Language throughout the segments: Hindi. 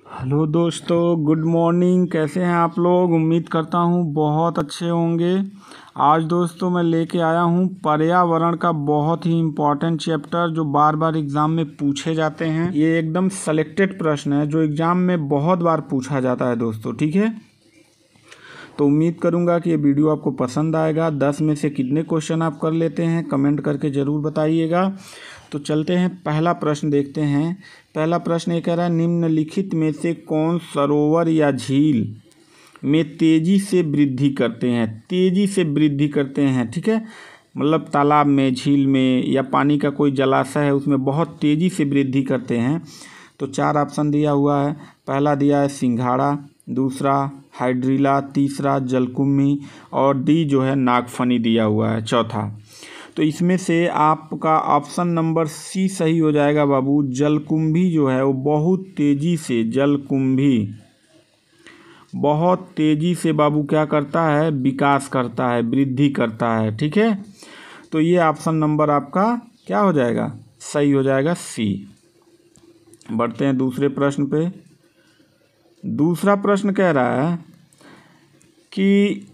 हेलो दोस्तों, गुड मॉर्निंग। कैसे हैं आप लोग? उम्मीद करता हूँ बहुत अच्छे होंगे। आज दोस्तों मैं लेके आया हूँ पर्यावरण का बहुत ही इम्पोर्टेंट चैप्टर जो बार बार एग्ज़ाम में पूछे जाते हैं। ये एकदम सेलेक्टेड प्रश्न है जो एग्ज़ाम में बहुत बार पूछा जाता है दोस्तों, ठीक है। तो उम्मीद करूँगा कि ये वीडियो आपको पसंद आएगा। 10 में से कितने क्वेश्चन आप कर लेते हैं कमेंट करके ज़रूर बताइएगा। तो चलते हैं, पहला प्रश्न देखते हैं। पहला प्रश्न ये कह रहा है, निम्नलिखित में से कौन सरोवर या झील में तेज़ी से वृद्धि करते हैं? तेज़ी से वृद्धि करते हैं, ठीक है। मतलब तालाब में, झील में या पानी का कोई जलाशय है उसमें बहुत तेज़ी से वृद्धि करते हैं। तो 4 ऑप्शन दिया हुआ है। पहला दिया है सिंघाड़ा, दूसरा हाइड्रिला, तीसरा जलकुंभी और डी जो है नागफनी दिया हुआ है चौथा। तो इसमें से आपका ऑप्शन नंबर सी सही हो जाएगा बाबू। जलकुंभी जो है वो बहुत तेज़ी से, जलकुंभी बहुत तेज़ी से बाबू क्या करता है? विकास करता है, वृद्धि करता है, ठीक है। तो ये ऑप्शन नंबर आपका क्या हो जाएगा? सही हो जाएगा, सी। बढ़ते हैं दूसरे प्रश्न पे। दूसरा प्रश्न कह रहा है कि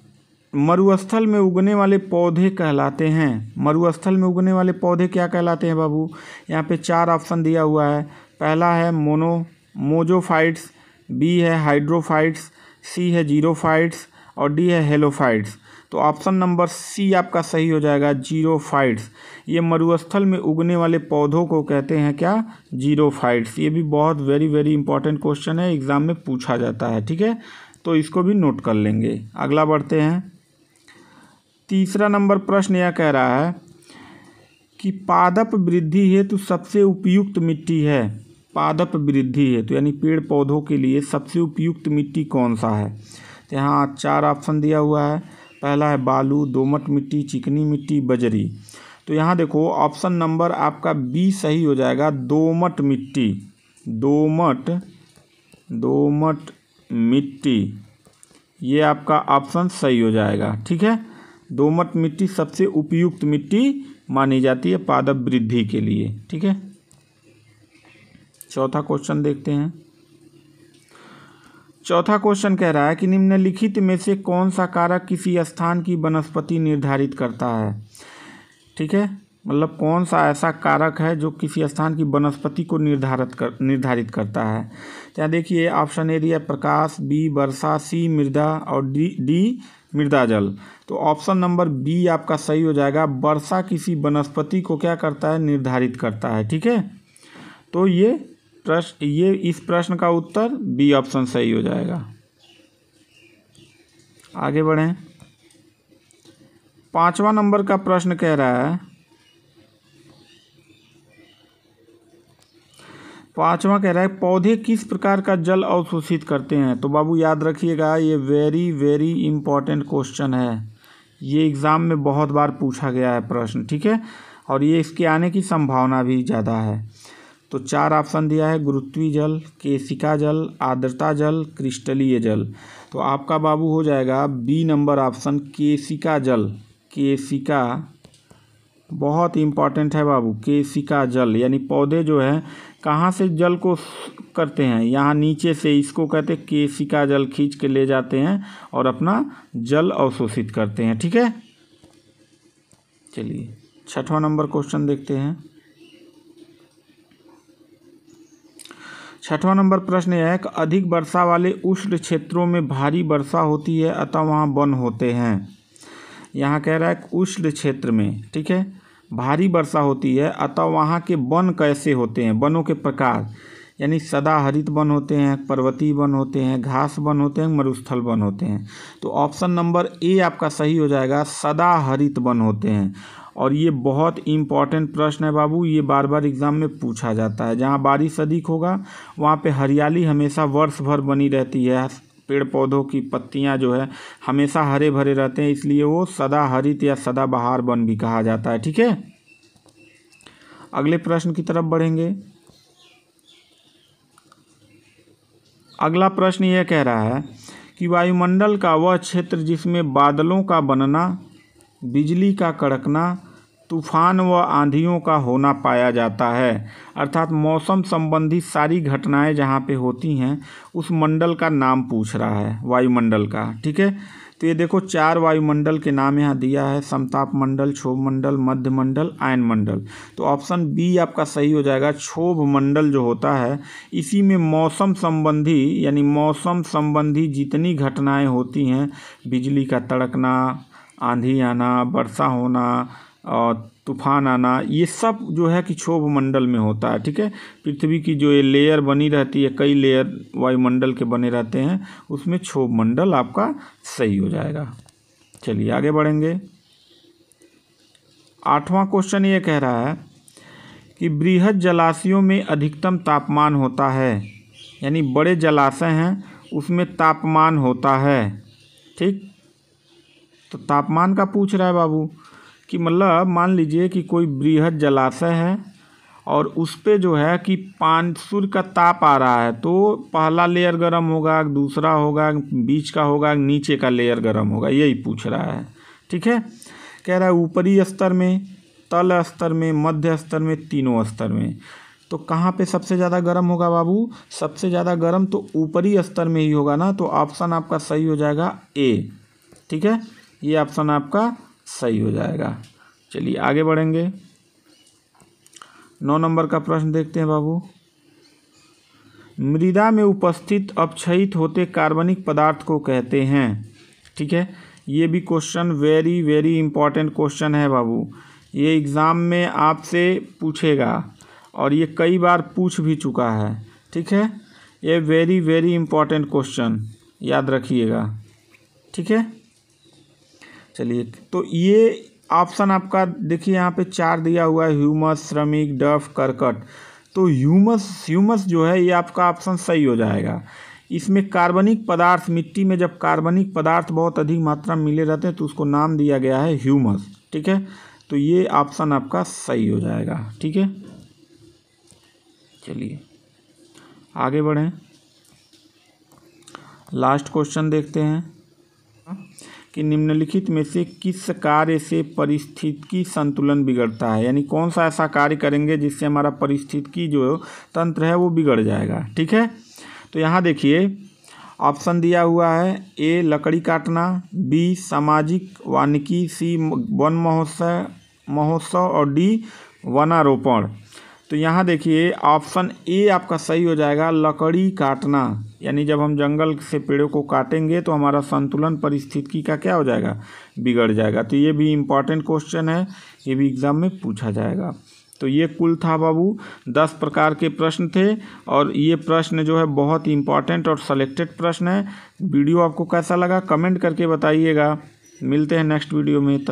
मरुस्थल में उगने वाले पौधे कहलाते हैं। मरुस्थल में उगने वाले पौधे क्या कहलाते हैं बाबू? यहाँ पे 4 ऑप्शन दिया हुआ है। पहला है मोजोफाइट्स, बी है हाइड्रोफाइट्स, सी है जीरोफाइट्स और डी है हेलोफाइट्स। तो ऑप्शन नंबर सी आपका सही हो जाएगा, जीरोफाइट्स। ये मरुस्थल में उगने वाले पौधों को कहते हैं क्या? जीरोफाइट्स। ये भी बहुत वेरी इंपॉर्टेंट क्वेश्चन है, एग्ज़ाम में पूछा जाता है, ठीक है। तो इसको भी नोट कर लेंगे। अगला बढ़ते हैं। तीसरा नंबर प्रश्न यह कह रहा है कि पादप वृद्धि हेतु सबसे उपयुक्त मिट्टी है। पादप वृद्धि हेतु यानी पेड़ पौधों के लिए सबसे उपयुक्त मिट्टी कौन सा है? तो यहाँ 4 ऑप्शन दिया हुआ है। पहला है बालू, दोमट मिट्टी, चिकनी मिट्टी, बजरी। तो यहाँ देखो ऑप्शन नंबर आपका बी सही हो जाएगा, दोमट मिट्टी। दोमट मिट्टी ये आपका ऑप्शन सही हो जाएगा, ठीक है। दोमट मिट्टी सबसे उपयुक्त मिट्टी मानी जाती है पादप वृद्धि के लिए, ठीक है। चौथा क्वेश्चन देखते हैं। चौथा क्वेश्चन कह रहा है कि निम्नलिखित में से कौन सा कारक किसी स्थान की वनस्पति निर्धारित करता है? ठीक है, मतलब कौन सा ऐसा कारक है जो किसी स्थान की वनस्पति को निर्धारित करता है। तो यहाँ देखिए ऑप्शन ए दिया प्रकाश, बी वर्षा, सी मृदा और डी मृदा जल। तो ऑप्शन नंबर बी आपका सही हो जाएगा। वर्षा किसी वनस्पति को क्या करता है? निर्धारित करता है, ठीक है। तो इस प्रश्न का उत्तर बी ऑप्शन सही हो जाएगा। आगे बढ़ें। 5वां नंबर का प्रश्न कह रहा है, 5वां कह रहा है पौधे किस प्रकार का जल अवशोषित करते हैं? तो बाबू याद रखिएगा, ये वेरी इंपॉर्टेंट क्वेश्चन है। ये एग्ज़ाम में बहुत बार पूछा गया है प्रश्न, ठीक है। और ये इसके आने की संभावना भी ज़्यादा है। तो 4 ऑप्शन दिया है, गुरुत्वीय जल, केशिका जल, आर्द्रता जल, क्रिस्टलीय जल। तो आपका बाबू हो जाएगा बी नंबर ऑप्शन, केशिका जल। केशिका बहुत इम्पॉर्टेंट है बाबू, केशिका जल। यानी पौधे जो है कहाँ से जल को करते हैं? यहाँ नीचे से, इसको कहते हैं केशिका जल, खींच के ले जाते हैं और अपना जल अवशोषित करते हैं, ठीक है। चलिए 6वां नंबर क्वेश्चन देखते हैं। 6वां नंबर प्रश्न यह है कि अधिक वर्षा वाले उष्ण क्षेत्रों में भारी वर्षा होती है अतः वहाँ वन होते हैं। यहाँ कह रहा है उष्ण क्षेत्र में, ठीक है, भारी वर्षा होती है अतः वहाँ के वन कैसे होते हैं? वनों के प्रकार, यानी सदाहरित वन होते हैं, पर्वतीय वन होते हैं, घास वन होते हैं, मरुस्थल वन होते हैं। तो ऑप्शन नंबर ए आपका सही हो जाएगा, सदाहरित वन होते हैं। और ये बहुत इम्पॉर्टेंट प्रश्न है बाबू, ये बार बार एग्ज़ाम में पूछा जाता है। जहाँ बारिश अधिक होगा वहाँ पे हरियाली हमेशा वर्ष भर बनी रहती है। पेड़ पौधों की पत्तियाँ जो है हमेशा हरे भरे रहते हैं, इसलिए वो सदाहरित या सदाबहार वन भी कहा जाता है, ठीक है। अगले प्रश्न की तरफ बढ़ेंगे। अगला प्रश्न यह कह रहा है कि वायुमंडल का वह क्षेत्र जिसमें बादलों का बनना, बिजली का कड़कना, तूफान व आंधियों का होना पाया जाता है। अर्थात मौसम संबंधी सारी घटनाएं जहाँ पे होती हैं उस मंडल का नाम पूछ रहा है, वायुमंडल का। ठीक है, तो ये देखो 4 वायुमंडल के नाम यहाँ दिया है, समताप मंडल, क्षोभ मंडल, मध्य मंडल, आयन मंडल। तो ऑप्शन बी आपका सही हो जाएगा। क्षोभ मंडल जो होता है इसी में मौसम संबंधी यानी मौसम संबंधी जितनी घटनाएं होती हैं, बिजली का तड़कना, आंधी आना, वर्षा होना और तूफान आना, ये सब जो है कि क्षोभ मंडल में होता है। ठीक है, पृथ्वी की जो ये लेयर बनी रहती है, कई लेयर वायुमंडल के बने रहते हैं, उसमें क्षोभ मंडल आपका सही हो जाएगा। चलिए आगे बढ़ेंगे। 8वां क्वेश्चन ये कह रहा है कि बृहद जलाशयों में अधिकतम तापमान होता है, यानी बड़े जलाशय हैं उसमें तापमान होता है। ठीक, तो तापमान का पूछ रहा है बाबू कि मतलब मान लीजिए कि कोई बृहद जलाशय है और उस पे जो है कि सूर्य का ताप आ रहा है, तो पहला लेयर गर्म होगा, दूसरा होगा, बीच का होगा, नीचे का लेयर गर्म होगा, यही पूछ रहा है। ठीक है, कह रहा है ऊपरी स्तर में, तल स्तर में, मध्य स्तर में, तीनों स्तर में। तो कहाँ पे सबसे ज़्यादा गर्म होगा बाबू? सबसे ज़्यादा गर्म तो ऊपरी स्तर में ही होगा ना, तो ऑप्शन आपका सही हो जाएगा ए। ठीक है, ये ऑप्शन आपका सही हो जाएगा। चलिए आगे बढ़ेंगे। 9 नंबर का प्रश्न देखते हैं बाबू। मृदा में उपस्थित अपक्षयित होते कार्बनिक पदार्थ को कहते हैं। ठीक है, ये भी question very very important question है बाबू। ये एग्ज़ाम में आपसे पूछेगा और ये कई बार पूछ भी चुका है। ठीक है, ये वेरी वेरी इंपॉर्टेंट क्वेश्चन, याद रखिएगा। ठीक है, चलिए तो ये ऑप्शन आपका देखिए यहाँ पे 4 दिया हुआ है, ह्यूमस, श्रमिक, डफ, करकट। तो ह्यूमस जो है ये आपका ऑप्शन सही हो जाएगा। इसमें कार्बनिक पदार्थ, मिट्टी में जब कार्बनिक पदार्थ बहुत अधिक मात्रा में मिले रहते हैं तो उसको नाम दिया गया है ह्यूमस। ठीक है, तो ये ऑप्शन आपका सही हो जाएगा। ठीक है, चलिए आगे बढ़ें। लास्ट क्वेश्चन देखते हैं कि निम्नलिखित में से किस कार्य से पारिस्थितिकी संतुलन बिगड़ता है, यानी कौन सा ऐसा कार्य करेंगे जिससे हमारा पारिस्थितिकी जो तंत्र है वो बिगड़ जाएगा। ठीक है, तो यहाँ देखिए ऑप्शन दिया हुआ है, ए लकड़ी काटना, बी सामाजिक वानिकी, सी वन महोत्सव और डी वनारोपण। तो यहाँ देखिए ऑप्शन ए आपका सही हो जाएगा, लकड़ी काटना। यानी जब हम जंगल से पेड़ों को काटेंगे तो हमारा संतुलन पारिस्थितिकी का क्या हो जाएगा? बिगड़ जाएगा। तो ये भी इम्पॉर्टेंट क्वेश्चन है, ये भी एग्ज़ाम में पूछा जाएगा। तो ये कुल था बाबू 10 प्रकार के प्रश्न थे और ये प्रश्न जो है बहुत ही इम्पॉर्टेंट और सेलेक्टेड प्रश्न है। वीडियो आपको कैसा लगा कमेंट करके बताइएगा। मिलते हैं नेक्स्ट वीडियो में। तब